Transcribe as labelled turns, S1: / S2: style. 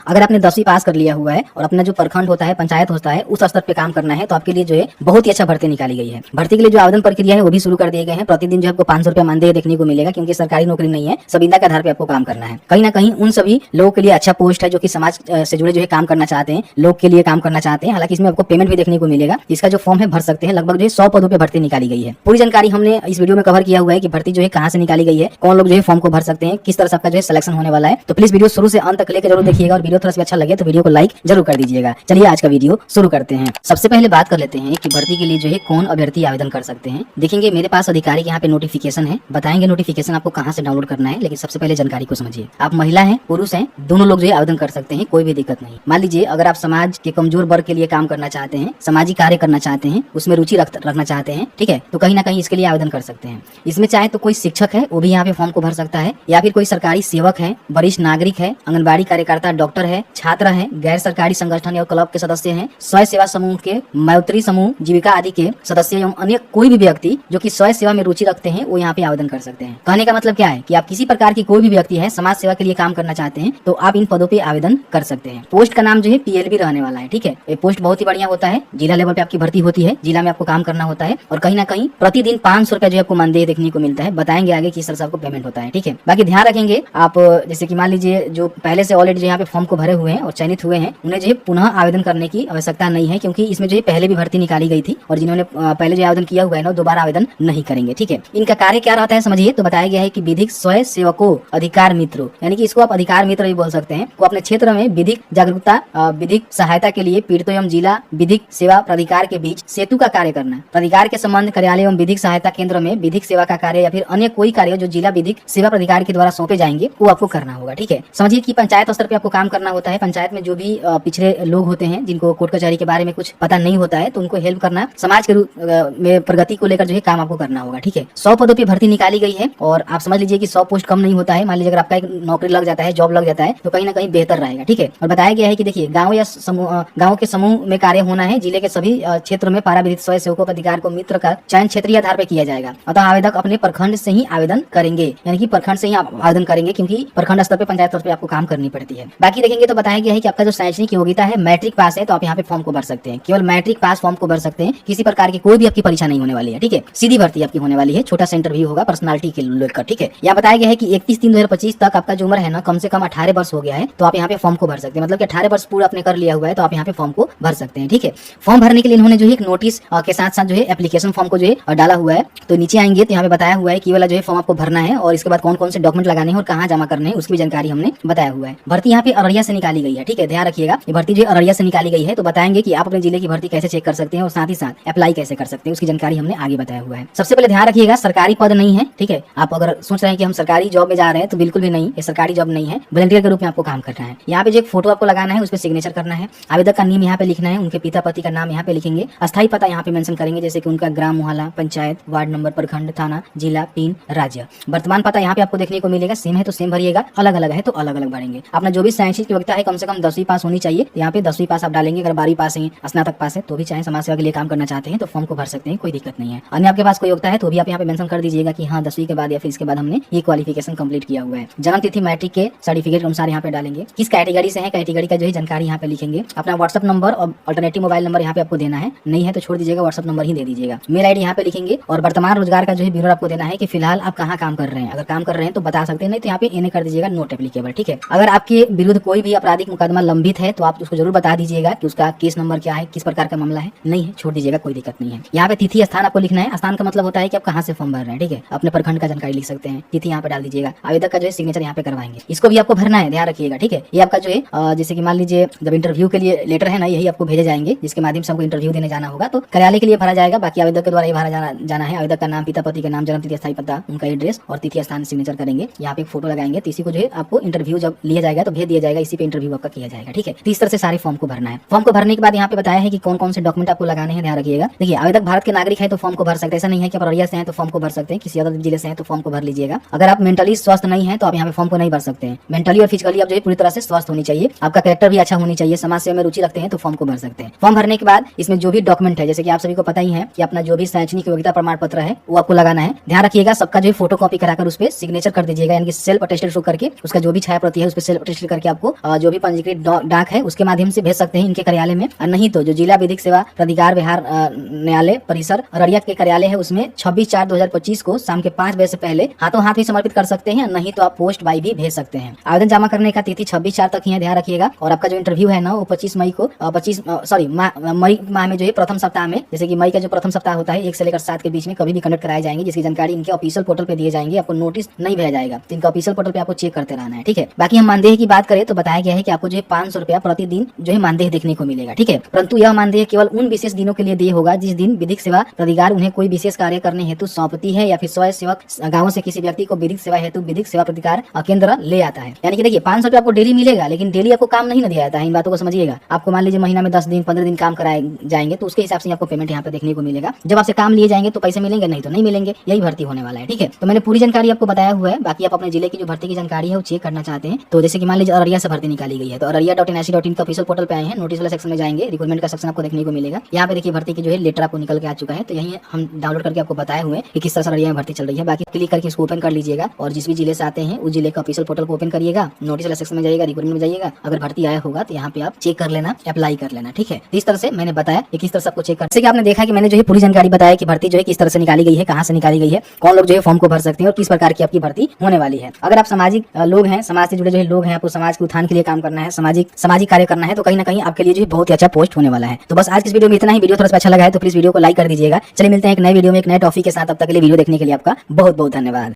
S1: अगर आपने 10वीं पास कर लिया हुआ है और अपना जो प्रखंड होता है, पंचायत होता है, उस स्तर पे काम करना है तो आपके लिए जो है बहुत ही अच्छा भर्ती निकाली गई है। भर्ती के लिए जो आवेदन प्रक्रिया है वो भी शुरू कर दिए गए हैं। प्रतिदिन जो आपको 500 रुपया मानदेय देखने को मिलेगा, क्योंकि सरकारी नौकरी नहीं है, संविदा के आधार पे आपको काम करना है। कहीं ना कहीं उन सभी लोगों के लिए अच्छा पोस्ट है जो कि समाज से जुड़े जो है काम करना चाहते हैं, लोग के लिए काम करना चाहते हैं। हालांकि इसमें आपको पेमेंट भी देखने को मिलेगा। इसका जो फॉर्म है भर सकते हैं। लगभग जो है 100 पदों पे भर्ती निकाली गई है। पूरी जानकारी हमने इस वीडियो में कवर किया हुआ है कि भर्ती जो है कहां से निकाली गई है, कौन लोग जो है फॉर्म को भर सकते हैं, किस तरह से आपका जो है सिलेक्शन होने वाला है। तो प्लीज वीडियो शुरू से अंत तक लेकर जरूर देखिएगा और वीडियो थोड़ा सा अच्छा लगे तो वीडियो को लाइक जरूर कर दीजिएगा। चलिए आज का वीडियो शुरू करते हैं। सबसे पहले बात कर लेते हैं कि भर्ती के लिए जो है कौन अभ्यर्थी आवेदन कर सकते हैं। देखेंगे मेरे पास अधिकारी के यहाँ पे नोटिफिकेशन है, बताएंगे नोटिफिकेशन आपको कहाँ से डाउनलोड करना है। लेकिन सबसे पहले जानकारी को समझिए। आप महिला हैं, पुरुष हैं, दोनों लोग जो है आवेदन कर सकते हैं, कोई भी दिक्कत नहीं। मान लीजिए अगर आप समाज के कमजोर वर्ग के लिए काम करना चाहते हैं, सामाजिक कार्य करना चाहते हैं, उसमें रुचि रखना चाहते हैं, ठीक है, तो कहीं ना कहीं इसके लिए आवेदन कर सकते हैं। इसमें चाहे तो कोई शिक्षक है वो भी यहाँ पे फॉर्म को भर सकता है, या फिर कोई सरकारी सेवक है, वरिष्ठ नागरिक है, आंगनबाड़ी कार्यकर्ता, डॉक्टर है, छात्र है, गैर सरकारी संगठन या क्लब के सदस्य हैं, स्वयं सेवा समूह के, मैत्री समूह, जीविका आदि के सदस्य एवं अन्य कोई भी व्यक्ति जो कि स्वयं सेवा में रुचि रखते हैं वो यहाँ पे आवेदन कर सकते हैं। कहने का मतलब क्या है कि आप किसी प्रकार की कोई भी व्यक्ति है, समाज सेवा के लिए काम करना चाहते हैं तो आप इन पदों पे आवेदन कर सकते हैं। पोस्ट का नाम जो है PLB रहने वाला है, ठीक है। ये पोस्ट बहुत ही बढ़िया होता है। जिला लेवल पे आपकी भर्ती होती है, जिला में आपको काम करना होता है और कहीं ना कहीं प्रतिदिन 500 रुपया जो आपको मानदेय देखने को मिलता है। बताएंगे आगे किस तरह से आपको पेमेंट होता है, ठीक है। बाकी ध्यान रखेंगे आप, जैसे कि मान लीजिए जो पहले से ऑलरेडी जो यहाँ पे फॉर्म को भरे हुए हैं और चयनित हुए हैं, उन्हें जो है पुनः आवेदन करने की आवश्यकता नहीं है, क्योंकि इसमें जो है पहले भी भर्ती निकाली गई थी और जिन्होंने पहले जो आवेदन किया हुआ है ना दोबारा आवेदन नहीं करेंगे, ठीक है। इनका कार्य क्या रहता है समझिए। तो बताया गया है कि विधिक स्वयं सेवकों अधिकार मित्रों, यानी कि इसको आप अधिकार मित्र भी बोल सकते हैं, को अपने क्षेत्र में विधिक जागरूकता, विधिक सहायता के लिए पीड़ितों एवं जिला विधिक सेवा प्राधिकार के बीच सेतु का कार्य करना। प्राधिकार के संबंध कार्यालय एवं विधिक सहायता केंद्र में विधिक सेवा का कार्य या फिर अन्य कोई कार्य जो जिला विधिक सेवा प्राधिकार के द्वारा सौंपे जाएंगे वो आपको करना होगा, ठीक है। समझिए कि पंचायत स्तर पे आपको काम करना होता है। पंचायत में जो भी पिछड़े लोग होते हैं जिनको कोर्ट कचहरी के बारे में कुछ पता नहीं होता है तो उनको हेल्प करना, समाज के रूप में प्रगति को लेकर जो है काम आपको करना होगा, ठीक है। 100 पदों पे भर्ती निकाली गई है और आप समझ लीजिए कि 100 पोस्ट कम नहीं होता है। मान लीजिए अगर आपका एक नौकरी लग जाता है, जॉब लग जाता है तो कहीं ना कहीं बेहतर रहेगा, ठीक है। और बताया गया है कि देखिए गाँव या गाँव के समूह में कार्य होना है। जिले के सभी क्षेत्र में पारा विधिक स्वयं सेवकों के अधिकार को मित्र का चयन क्षेत्रीय आधार पर किया जाएगा। अतः आवेदक अपने प्रखंड से ही आवेदन करेंगे, यानी कि प्रखंड से ही आप आवेदन करेंगे, क्योंकि प्रखंड स्तर पे पंचायत स्तर पे आपको काम करनी पड़ती है। बाकी देखेंगे तो बताया गया है कि आपका जो शैक्षणिक योग्यता है मैट्रिक पास है तो आप यहाँ पे फॉर्म को भर सकते हैं। केवल मैट्रिक पास फॉर्म को भर सकते हैं। किसी प्रकार की कोई भी आपकी परीक्षा नहीं होने वाली है, ठीक है। सीधी भर्ती आपकी होने वाली है। छोटा सा इंटरव्यू होगा पर्सनालिटी के लेकर, ठीक है। यहाँ बताया गया है कि 31/3/2025 तक आपका जो उम्र है ना कम से कम 18 वर्ष हो गया है तो आप यहाँ पे फॉर्म को भर सकते हैं। मतलब कि 18 वर्ष पूरा आपने कर लिया हुआ है तो आप यहाँ पे फॉर्म को भर सकते हैं, ठीक है। फॉर्म भरने के लिए इन्होंने जो है एक नोटिस के साथ साथ जो है एप्लीकेशन फॉर्म को जो है डाला हुआ है। तो नीचे आएंगे तो यहाँ पे बताया हुआ है कि वाला जो है फॉर्म आपको भरना है और इसके बाद कौन कौन से डॉक्यूमेंट लगाने हैं और कहाँ जमा करने हैं उसकी भी जानकारी हमने बताया हुआ है। भर्ती यहाँ पे अररिया से निकाली गई है, ठीक है। ध्यान रखिएगा ये भर्ती जो अररिया से निकाली गई है। तो बताएंगे कि आप अपने जिले की भर्ती कैसे चेक कर सकते हैं और साथ ही साथ अप्लाई कैसे कर सकते हैं उसकी जानकारी हमने आगे बताया हुआ है। सबसे पहले ध्यान रखिएगा सरकारी पद नहीं है, ठीक है। आप अगर सोच रहे हैं कि हम सरकारी जॉब में जा रहे हैं तो बिल्कुल भी नहीं, ये सरकारी जॉब नहीं है। वॉलंटियर के रूप में आपको काम करना है। यहाँ पे जो एक फोटो आपको लगाना है उस पर सिग्नेचर करना है। आवेदक का नाम यहाँ पे लिखना है, उनके पिता पति का नाम यहाँ पे लिखेंगे, अस्थायी पता यहाँ पे मेंशन करेंगे जैसे कि उनका ग्राम, मोहल्ला, पंचायत, वार्ड नंबर, प्रखंड, थाना, जिला, पिन, राज्य। वर्तमान पता यहाँ पे आपको देखने को मिलेगा। सेम है तो सेम भरिएगा, अलग अलग है तो अलग अलग भरेंगे। अपना जो भी शैक्षणिक योग्यता है कम से कम 10वीं पास होनी चाहिए। यहाँ पे 10वीं पास आप डालेंगे। अगर 12वीं पास है, स्नातक पास है तो भी चाहे समाज सेवा के लिए काम करना चाहते हैं तो फॉर्म को भर सकते हैं, कोई दिक्कत नहीं है। अन्य आपके पास कोई योग्यता है तो भी आप यहाँ पे मेंशन कर दीजिएगा कि हाँ 10वीं के बाद या फिर इसके बाद हमने ये क्वालिफिकेशन कंप्लीट किया हुआ है। जन्म तिथि मैट्रिक के सर्टिफिकेट अनुसार यहाँ पे डालेंगे। किस कैटेगरी से है, कैटेगरी का जो है जानकारी यहाँ पे लिखेंगे। अपना व्हाट्सअप नंबर और अल्टरनेटिव मोबाइल नंबर यहाँ पे आपको देना है, नहीं है तो छोड़ दीजिएगा, व्हाट्सअप नंबर ही दे दीजिएगा। मेल आईडी यहाँ पे लिखेंगे और वर्तमान रोजगार का जो है ब्यूरो आपको देना है कि फिलहाल आप कहाँ काम कर रहे हैं। अगर काम कर रहे हैं तो बता सकते हैं, नहीं तो यहाँ पे इन्हें कर दीजिएगा नोट एप्लीकेबल, ठीक है। अगर आपके विरुद्ध कोई भी आपराधिक मुकदमा लंबित है तो आप उसको जरूर बता दीजिएगा कि उसका केस नंबर क्या है, किस प्रकार का मामला है। नहीं है छोड़ दीजिएगा, कोई दिक्कत नहीं है। यहाँ पे तिथि स्थान आपको लिखना है। स्थान का मतलब होता है कि आप कहाँ से फॉर्म भर रहे हैं, ठीक है। अपने प्रखंड का जानकारी लिख सकते हैं, तिथि यहाँ पे डाल दीजिएगा। आवेदक का जो है सिग्नेचर यहाँ पे करवाएंगे, इसको भी आपको भरना है, ध्यान रखिएगा, ठीक है। ये आपका जो है जैसे कि मान लीजिए जब इंटरव्यू के लिए लेटर है ना यही आपको भेजे जाएंगे, जिसके माध्यम से हमको इंटरव्यू देने जाना होगा तो कार्यालय के लिए भरा जाएगा। बाकी आवेदक के द्वारा ही भरा जाना है। आवेदक का नाम, पिता पति का नाम, जन्म तिथि, स्थायी पता, उनका एड्रेस और तिथि स्थान सिग्नेचर करेंगे। यहाँ पे एक फोटो लगाएंगे। इसी को जो है आपको इंटरव्यू जब लिया जाएगा तो भेज दिया जाएगा, इसी पे इंटरव्यू आपका किया जाएगा, ठीक है। तो इस तरह से सारे फॉर्म को भरना है। फॉर्म को भरने के बाद यहाँ पे बताया है कि कौन कौन से डॉक्यूमेंट आपको लगाने हैं, ध्यान रखिएगा। देखिए आवेदक भारत के नागरिक है तो फॉर्म को भर सकते हैं। ऐसा नहीं है कि आप अररिया से हैं तो फॉर्म को भर सकते हैं, किसी अदर जिले से हैं तो फॉर्म को भर लीजिएगा। अगर आप मेंटली स्वस्थ नहीं है तो आप यहाँ पे फॉर्म को नहीं भर सकते हैं। मेंटली और फिजिकली आप जो है पूरी तरह से स्वस्थ होनी चाहिए, आपका कैरेक्टर भी अच्छा होनी चाहिए, समाज सेवा में रुचि रखते हैं तो फॉर्म को भर सकते हैं। फॉर्म भरने के बाद इसमें जो भी डॉक्यूमेंट है जैसे कि आप सभी को पता ही है कि अपना जो भी शैक्षणिक योग्यता प्रमाण पत्र है वो आपको लगाना है। ध्यान रखिएगा सबका जो है फोटो कॉपी कराकर उस पर सिग्नेचर कर दीजिएगा, यानी कि सेल्फ अटेस्टेड शो करके उसका जो भी छाया प्रति है उस पर सेल्फ अटेस्टेड करके आपको आपको जो भी पंजीकृत डाक है उसके माध्यम से भेज सकते हैं इनके कार्यालय में, और नहीं तो जो जिला विधिक सेवा प्राधिकार बिहार न्यायालय परिसर अररिया के कार्यालय है उसमें 26/4/2025 को शाम के 5 बजे से पहले हाथों हाथ भी समर्पित कर सकते हैं, नहीं तो आप पोस्ट बाई भी भेज सकते हैं। आवेदन जमा करने का तिथि 26/4 तक ही है, ध्यान रखिएगा। और आपका जो इंटरव्यू है ना वो 25 मई को मई माह में जो है प्रथम सप्ताह में, जैसे कि मई का जो प्रथम सप्ताह होता है 1 से लेकर 7 के बीच में कभी भी कंडक्ट कराए जाएंगे, जिसकी जानकारी इनके ऑफिशियल पोर्टल पे दिए जाएंगे। आपको नोटिस नहीं भेजा जाएगा, तो इनका ऑफिशियल पोर्टल पे आपको चेक करते रहना है, ठीक है। बाकी हम मानदेय की बात करें तो बताया गया है कि आपको जो है 500 रुपया प्रतिदिन जो है मानदेय देखने को मिलेगा, ठीक है। परंतु यह मानदेय केवल उन विशेष दिनों के लिए देय होगा जिस दिन विधिक सेवा प्राधिकार उन्हें कोई विशेष कार्य करने हेतु सौंपती है या फिर स्वयं सेवक गाँव से किसी व्यक्ति को विधिक सेवा हेतु विधिक सेवा प्राधिकार केंद्र ले आता है। यानी कि देखिए 500 रुपया आपको डेली मिलेगा, लेकिन डेली आपको काम नहीं न दिया जाता है, इन बातों को समझिएगा। आपको मान लीजिए महीना में 10 दिन 15 दिन काम कराए जाएंगे तो उसके हिसाब से आपको पेमेंट यहाँ पे देखने को मिलेगा। जब आपसे काम लिए जाएंगे तो पैसे मिलेंगे, नहीं तो नहीं मिलेंगे। यही भर्ती होने वाला है, ठीक है। तो मैंने पूरी जानकारी आपको बताया हुआ है। बाकी आप अपने जिले की जो भर्ती की जानकारी है वो चेक करना चाहते हैं तो जैसे कि मान लीजिए अररिया से भर्ती निकाली गई है तो अररिया.nic.in का ऑफिशियल पोर्टल पे आए हैं, नोटिस वाला सेक्शन में जाएंगे, रिक्रूटमेंट का सेक्शन आपको देखने को मिलेगा। यहाँ पे देखिए भर्ती की जो है लेटर आपको निकल के आ चुका है, तो यही हम डाउनलोड करके आपको बताए हुए कि किस तरह से अररिया में भर्ती चल रही है। बाकी क्लिक करके इसको ओपन कर लीजिएगा और जिस भी जिले से आते हैं उस जिले का ऑफिशियल पोर्टल को ओपन करिएगा, नोटिस वाला सेक्शन में जाइएगा, रिक्रूटमेंट में जाइएगा। अगर भर्ती आया होगा तो यहाँ पे आप चेक कर लेना, अप्लाई कर लेना, ठीक है। इस तरह से मैंने बताया कि किस तरह से आपको चेक कर, जैसे कि आपने देखा कि मैंने जो है पूरी जानकारी बताया कि भर्ती जो है किस तरह से निकाली गई है, कहाँ से निकाली गई है, कौन लोग जो है फॉर्म को भर सकते हैं और किस प्रकार की आपकी भर्ती होने वाली है। अगर आप सामाजिक लोग हैं, समाज से जुड़े जो है लोग हैं, आपको समाज के उत्थान के लिए काम करना है, सामाजिक कार्य करना है, तो कहीं ना कहीं आपके लिए जो है बहुत ही अच्छा पोस्ट होने वाला है। तो बस आज की वीडियो में इतना ही। वीडियो थोड़ा सा अच्छा लगा है तो प्लीज वीडियो को लाइक कर दीजिएगा। चलिए मिलते हैं एक नए वीडियो में एक नए टॉपिक के साथ, तब तक के लिए वीडियो देखने के लिए आपका बहुत बहुत धन्यवाद।